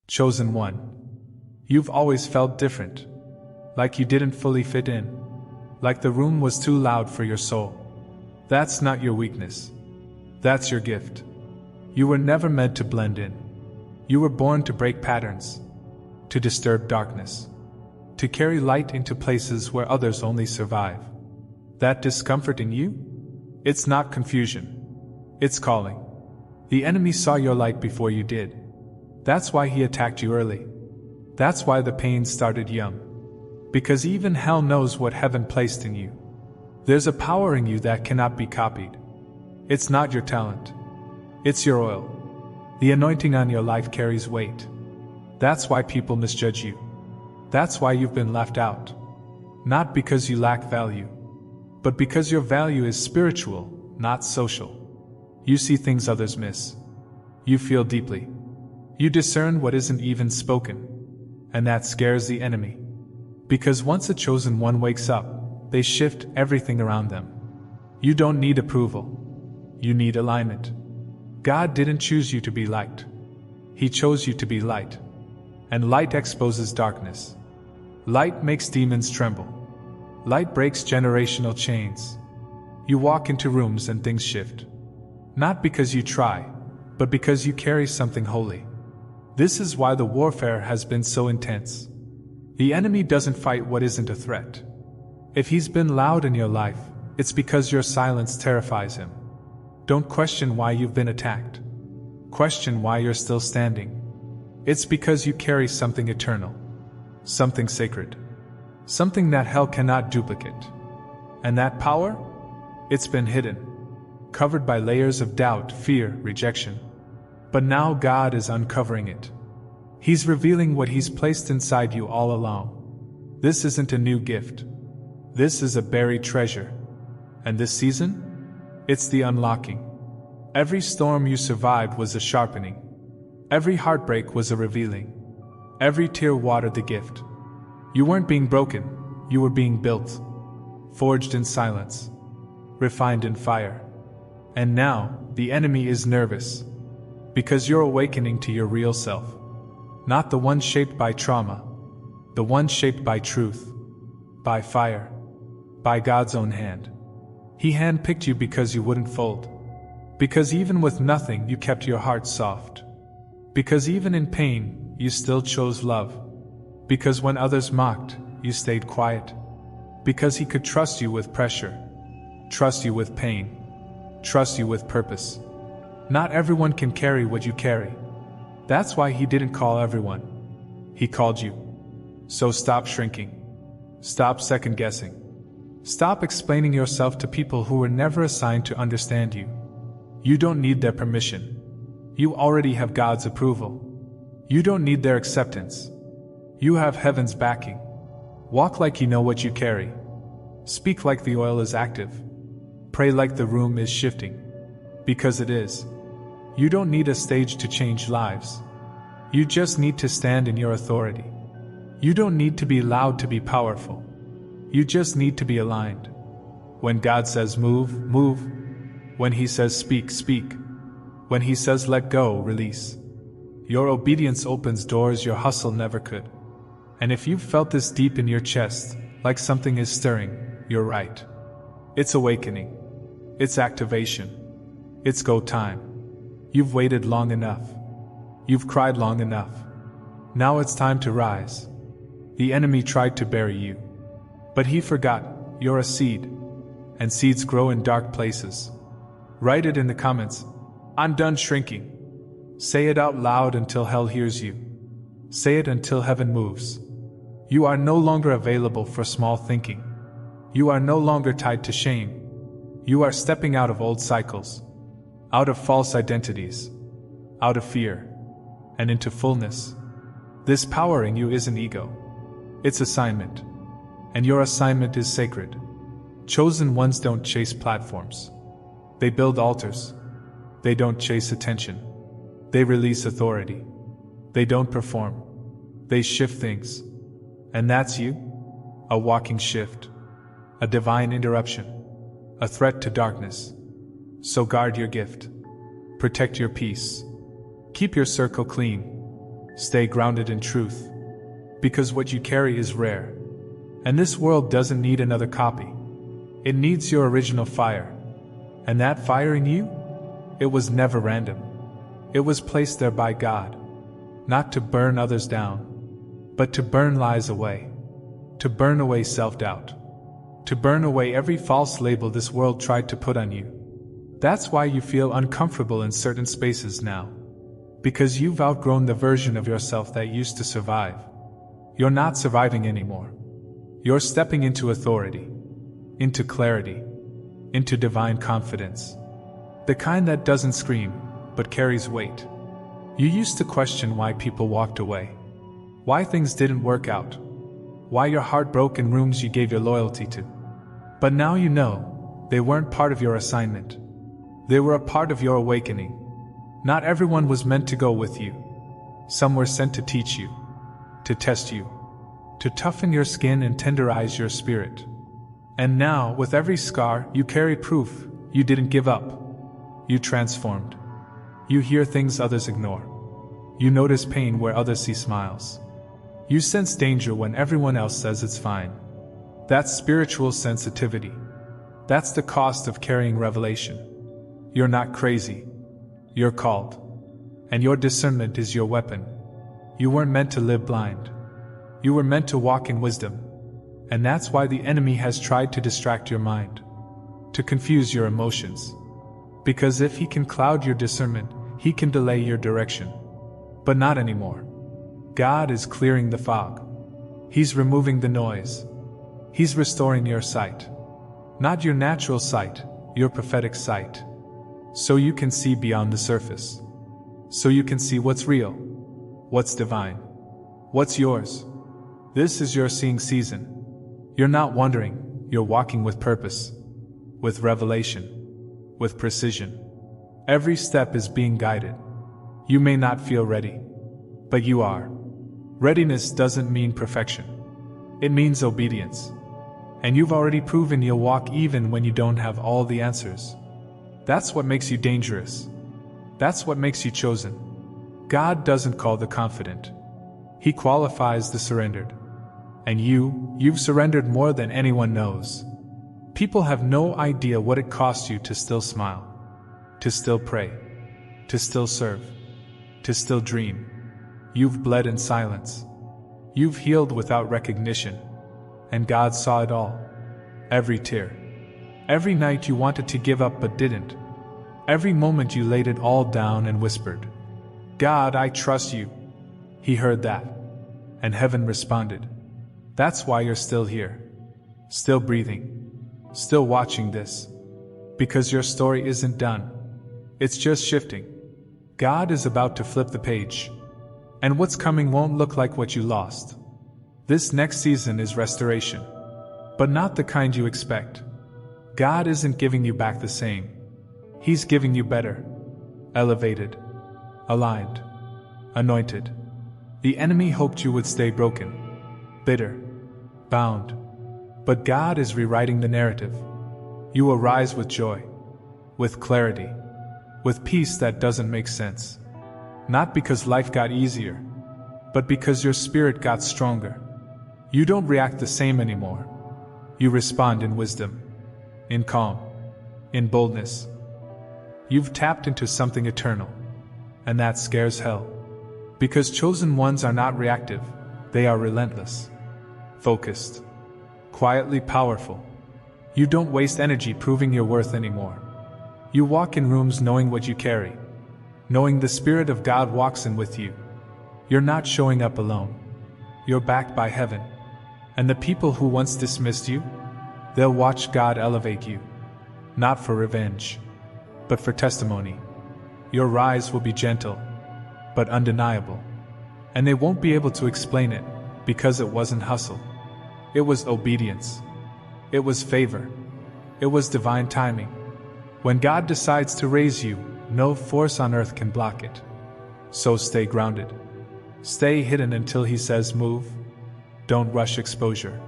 Chosen one. You've always felt different. Like you didn't fully fit in. Like the room was too loud for your soul. That's not your weakness. That's your gift. You were never meant to blend in. You were born to break patterns. To disturb darkness. To carry light into places where others only survive. That discomfort in you? It's not confusion. It's calling. The enemy saw your light before you did. That's why he attacked you early. That's why the pain started young. Because even hell knows what heaven placed in you. There's a power in you that cannot be copied. It's not your talent. It's your oil. The anointing on your life carries weight. That's why people misjudge you. That's why you've been left out. Not because you lack value, but because your value is spiritual, not social. You see things others miss. You feel deeply. You discern what isn't even spoken. And that scares the enemy. Because once a chosen one wakes up, they shift everything around them. You don't need approval. You need alignment. God didn't choose you to be light. He chose you to be light. And light exposes darkness. Light makes demons tremble. Light breaks generational chains. You walk into rooms and things shift. Not because you try, but because you carry something holy. This is why the warfare has been so intense. The enemy doesn't fight what isn't a threat. If he's been loud in your life, it's because your silence terrifies him. Don't question why you've been attacked. Question why you're still standing. It's because you carry something eternal. Something sacred. Something that hell cannot duplicate. And that power? It's been hidden. Covered by layers of doubt, fear, rejection. But now God is uncovering it. He's revealing what He's placed inside you all along. This isn't a new gift. This is a buried treasure. And this season? It's the unlocking. Every storm you survived was a sharpening. Every heartbreak was a revealing. Every tear watered the gift. You weren't being broken, you were being built. Forged in silence. Refined in fire. And now, the enemy is nervous. Because you're awakening to your real self. Not the one shaped by trauma. The one shaped by truth. By fire. By God's own hand. He handpicked you because you wouldn't fold. Because even with nothing you kept your heart soft. Because even in pain, you still chose love. Because when others mocked, you stayed quiet. Because He could trust you with pressure. Trust you with pain. Trust you with purpose. Not everyone can carry what you carry. That's why He didn't call everyone. He called you. So stop shrinking. Stop second guessing. Stop explaining yourself to people who were never assigned to understand you. You don't need their permission. You already have God's approval. You don't need their acceptance. You have heaven's backing. Walk like you know what you carry. Speak like the oil is active. Pray like the room is shifting. Because it is. You don't need a stage to change lives. You just need to stand in your authority. You don't need to be loud to be powerful. You just need to be aligned. When God says move, move. When He says speak, speak. When He says let go, release. Your obedience opens doors your hustle never could. And if you've felt this deep in your chest, like something is stirring, you're right. It's awakening. It's activation. It's go time. You've waited long enough. You've cried long enough. Now it's time to rise. The enemy tried to bury you. But he forgot, you're a seed. And seeds grow in dark places. Write it in the comments. I'm done shrinking. Say it out loud until hell hears you. Say it until heaven moves. You are no longer available for small thinking. You are no longer tied to shame. You are stepping out of old cycles. Out of false identities. Out of fear. And into fullness. This power in you isn't ego. It's assignment. And your assignment is sacred. Chosen ones don't chase platforms. They build altars. They don't chase attention. They release authority. They don't perform. They shift things. And that's you? A walking shift. A divine interruption. A threat to darkness. So guard your gift. Protect your peace. Keep your circle clean. Stay grounded in truth. Because what you carry is rare. And this world doesn't need another copy. It needs your original fire. And that fire in you? It was never random. It was placed there by God. Not to burn others down, but to burn lies away. To burn away self-doubt. To burn away every false label this world tried to put on you. That's why you feel uncomfortable in certain spaces now. Because you've outgrown the version of yourself that used to survive. You're not surviving anymore. You're stepping into authority, into clarity, into divine confidence. The kind that doesn't scream, but carries weight. You used to question why people walked away. Why things didn't work out. Why your heart broke in rooms you gave your loyalty to. But now you know, they weren't part of your assignment. They were a part of your awakening. Not everyone was meant to go with you. Some were sent to teach you, to test you, to toughen your skin and tenderize your spirit. And now, with every scar, you carry proof you didn't give up. You transformed. You hear things others ignore. You notice pain where others see smiles. You sense danger when everyone else says it's fine. That's spiritual sensitivity. That's the cost of carrying revelation. You're not crazy. You're called. And your discernment is your weapon. You weren't meant to live blind. You were meant to walk in wisdom. And that's why the enemy has tried to distract your mind, to confuse your emotions. Because if he can cloud your discernment, he can delay your direction. But not anymore. God is clearing the fog. He's removing the noise. He's restoring your sight. Not your natural sight, your prophetic sight. So you can see beyond the surface. So you can see what's real, what's divine, what's yours. This is your seeing season. You're not wandering, you're walking with purpose, with revelation, with precision. Every step is being guided. You may not feel ready, but you are. Readiness doesn't mean perfection. It means obedience. And you've already proven you'll walk even when you don't have all the answers. That's what makes you dangerous. That's what makes you chosen. God doesn't call the confident. He qualifies the surrendered. And you've surrendered more than anyone knows. People have no idea what it costs you to still smile, to still pray, to still serve, to still dream. You've bled in silence. You've healed without recognition. And God saw it all. Every tear. Every night you wanted to give up but didn't. Every moment you laid it all down and whispered, "God, I trust you." He heard that. And heaven responded. That's why you're still here. Still breathing. Still watching this. Because your story isn't done. It's just shifting. God is about to flip the page. And what's coming won't look like what you lost. This next season is restoration. But not the kind you expect. God isn't giving you back the same. He's giving you better. Elevated. Aligned. Anointed. The enemy hoped you would stay broken. Bitter. Bound. But God is rewriting the narrative. You will rise with joy. With clarity. With peace that doesn't make sense. Not because life got easier, but because your spirit got stronger. You don't react the same anymore. You respond in wisdom, in calm, in boldness. You've tapped into something eternal, and that scares hell. Because chosen ones are not reactive, they are relentless, focused, quietly powerful. You don't waste energy proving your worth anymore. You walk in rooms knowing what you carry, knowing the Spirit of God walks in with you. You're not showing up alone. You're backed by heaven. And the people who once dismissed you, they'll watch God elevate you. Not for revenge, but for testimony. Your rise will be gentle, but undeniable. And they won't be able to explain it, because it wasn't hustle. It was obedience. It was favor. It was divine timing. When God decides to raise you, no force on earth can block it. So stay grounded. Stay hidden until He says move. Don't rush exposure.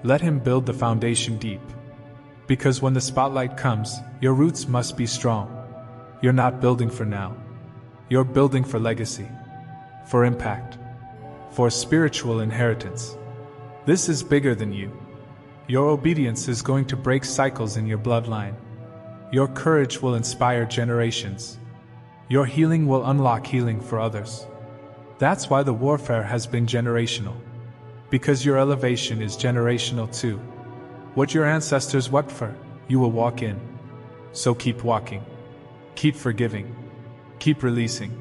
Let Him build the foundation deep. Because when the spotlight comes, your roots must be strong. You're not building for now. You're building for legacy. for impact, for spiritual inheritance. This is bigger than you. Your obedience is going to break cycles in your bloodline. Your courage will inspire generations. Your healing will unlock healing for others. That's why the warfare has been generational. Because your elevation is generational too. What your ancestors wept for, you will walk in. So keep walking. Keep forgiving. Keep releasing.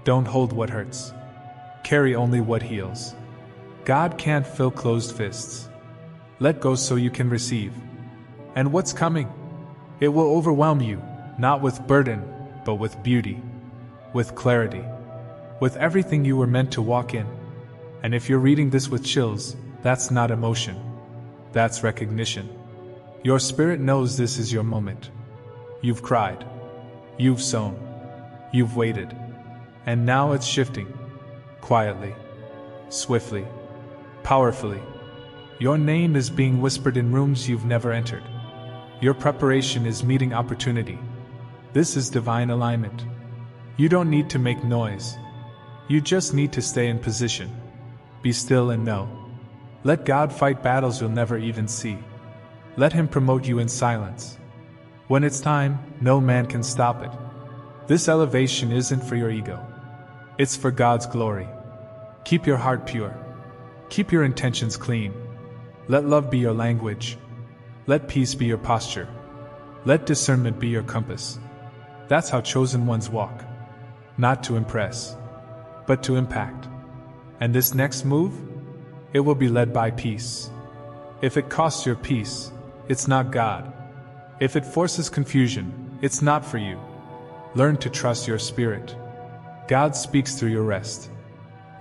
Don't hold what hurts. Carry only what heals. God can't fill closed fists. Let go so you can receive. And what's coming? It will overwhelm you, not with burden, but with beauty, with clarity, with everything you were meant to walk in. And if you're reading this with chills, that's not emotion. That's recognition. Your spirit knows this is your moment. You've cried. You've sown. You've waited. And now it's shifting. Quietly. Swiftly. Powerfully. Your name is being whispered in rooms you've never entered. Your preparation is meeting opportunity. This is divine alignment. You don't need to make noise. You just need to stay in position. Be still and know. Let God fight battles you'll never even see. Let Him promote you in silence. When it's time, no man can stop it. This elevation isn't for your ego. It's for God's glory. Keep your heart pure. Keep your intentions clean. Let love be your language. Let peace be your posture. Let discernment be your compass. That's how chosen ones walk. Not to impress, but to impact. And this next move? It will be led by peace. If it costs your peace, it's not God. If it forces confusion, it's not for you. Learn to trust your spirit. God speaks through your rest,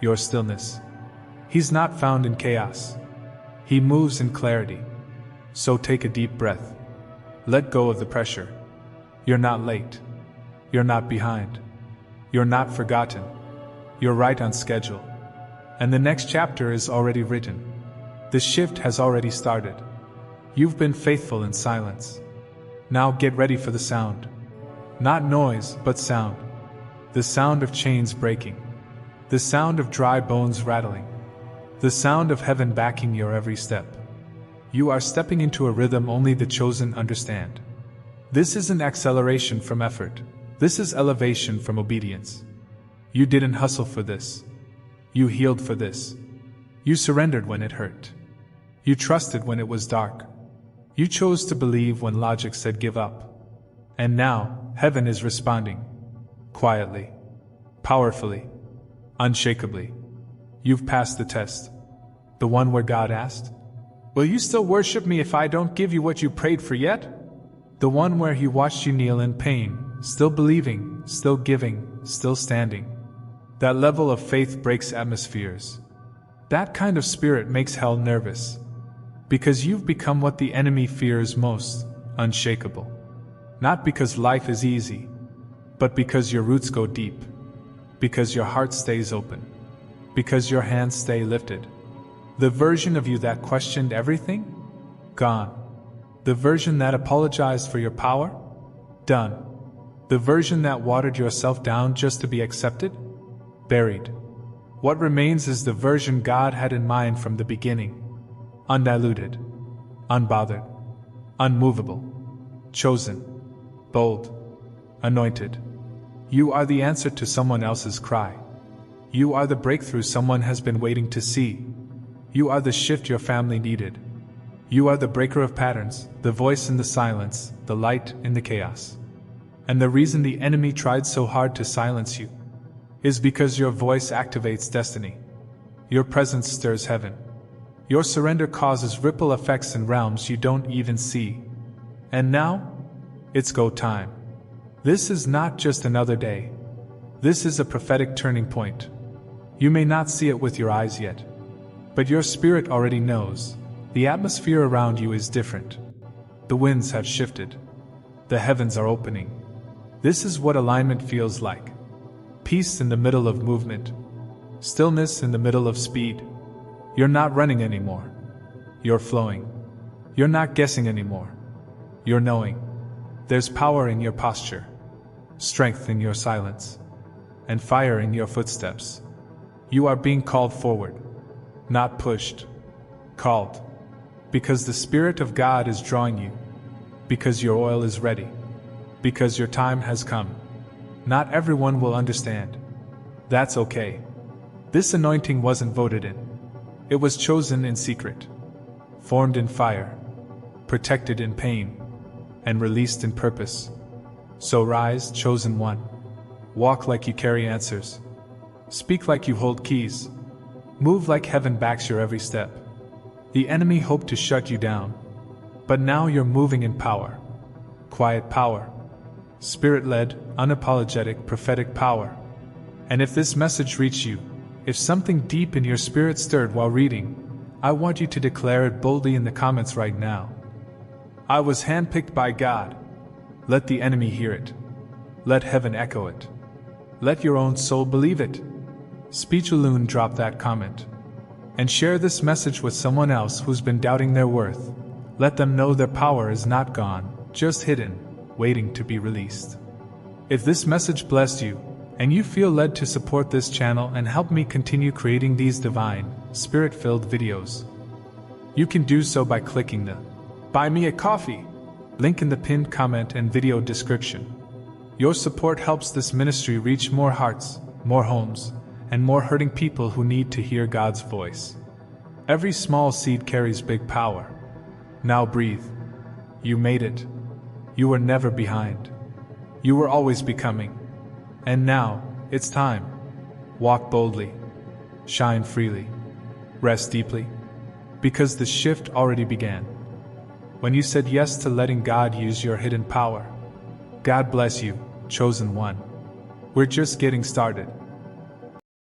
your stillness. He's not found in chaos. He moves in clarity. So take a deep breath. Let go of the pressure. You're not late. You're not behind. You're not forgotten. You're right on schedule. And the next chapter is already written. The shift has already started. You've been faithful in silence. Now get ready for the sound. Not noise, but sound. The sound of chains breaking. The sound of dry bones rattling. The sound of heaven backing your every step. You are stepping into a rhythm only the chosen understand. This isn't acceleration from effort. This is elevation from obedience. You didn't hustle for this. You healed for this. You surrendered when it hurt. You trusted when it was dark. You chose to believe when logic said give up. And now, heaven is responding. Quietly. Powerfully. Unshakably. You've passed the test. The one where God asked, "Will you still worship me if I don't give you what you prayed for yet?" The one where He watched you kneel in pain, still believing, still giving, still standing. That level of faith breaks atmospheres. That kind of spirit makes hell nervous. Because you've become what the enemy fears most, unshakable. Not because life is easy, but because your roots go deep. Because your heart stays open. Because your hands stay lifted. The version of you that questioned everything? Gone. The version that apologized for your power? Done. The version that watered yourself down just to be accepted? Buried. What remains is the version God had in mind from the beginning. Undiluted. Unbothered. Unmovable. Chosen. Bold. Anointed. You are the answer to someone else's cry. You are the breakthrough someone has been waiting to see. You are the shift your family needed. You are the breaker of patterns, the voice in the silence, the light in the chaos. And the reason the enemy tried so hard to silence you is because your voice activates destiny. Your presence stirs heaven. Your surrender causes ripple effects in realms you don't even see. And now, it's go time. This is not just another day. This is a prophetic turning point. You may not see it with your eyes yet, but your spirit already knows. The atmosphere around you is different. The winds have shifted. The heavens are opening. This is what alignment feels like. Peace in the middle of movement. Stillness in the middle of speed. You're not running anymore. You're flowing. You're not guessing anymore. You're knowing. There's power in your posture, strength in your silence, and fire in your footsteps. You are being called forward, not pushed. Called. Because the Spirit of God is drawing you. Because your oil is ready. Because your time has come. Not everyone will understand. That's okay. This anointing wasn't voted in. It was chosen in secret. Formed in fire. Protected in pain. And released in purpose. So rise, chosen one. Walk like you carry answers. Speak like you hold keys. Move like heaven backs your every step. The enemy hoped to shut you down. But now you're moving in power. Quiet power. Spirit-led, unapologetic, prophetic power. And if this message reached you, if something deep in your spirit stirred while reading, I want you to declare it boldly in the comments right now. I was handpicked by God. Let the enemy hear it. Let heaven echo it. Let your own soul believe it. Speechalloon, drop that comment. And share this message with someone else who's been doubting their worth. Let them know their power is not gone, just hidden, waiting to be released. If this message blessed you, and you feel led to support this channel and help me continue creating these divine, spirit-filled videos, you can do so by clicking the Buy Me a Coffee link in the pinned comment and video description. Your support helps this ministry reach more hearts, more homes, and more hurting people who need to hear God's voice. Every small seed carries big power. Now breathe. You made it. You were never behind. You were always becoming. And now, it's time. Walk boldly. Shine freely. Rest deeply. Because the shift already began. When you said yes to letting God use your hidden power. God bless you, chosen one. We're just getting started.